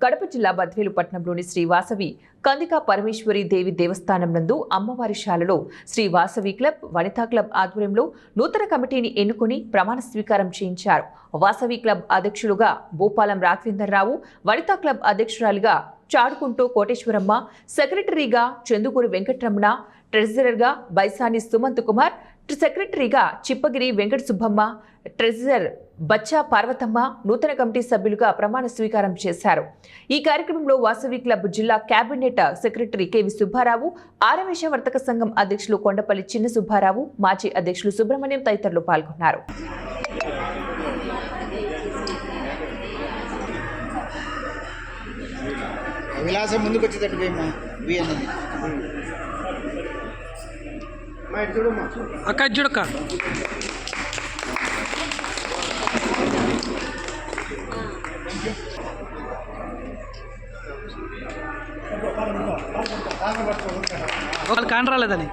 కడప జిల్లా బద్వేలు పట్టణంలోని శ్రీ వాసవి కందికా పరమేశ్వరి దేవి దేవస్థానం నందు అమ్మవారి శాలలో శ్రీ వాసవి క్లబ్ వనితా క్లబ్ ఆధ్వర్యంలో నూతన కమిటీని ఎన్నుకుని ప్రమాణ స్వీకారం చేయించారు. వాసవి క్లబ్ అధ్యక్షులుగా భూపాలం రాఘవేంద్రరావు, వనితా క్లబ్ అధ్యక్షురాలిగా చాడుకుంటూ కోటేశ్వరమ్మ, సెక్రటరీగా చందుకూరి వెంకటరమణ, ట్రెజరర్గా బైసాని సుమంత్ కుమార్, సెక్రటరీగా చిప్పగిరి వెంకట సుబ్బమ్మ, ట్రెజరర్ బచ్చా పార్వతమ్మ నూతన కమిటీ సభ్యులుగా ప్రమాణ స్వీకారం చేశారు. ఈ కార్యక్రమంలో వాసవి క్లబ్ జిల్లా కేబినెట్ సెక్రటరీ కెవి సుబ్బారావు, ఆరవేశ వర్తక సంఘం అధ్యక్షులు కొండపల్లి చిన్న సుబ్బారావు, మాజీ అధ్యక్షులు సుబ్రహ్మణ్యం తదితరులు పాల్గొన్నారు. విలాసం ముందుకు వచ్చేటట్టు అక్క చూడక్క వాళ్ళు కాని రాలేదని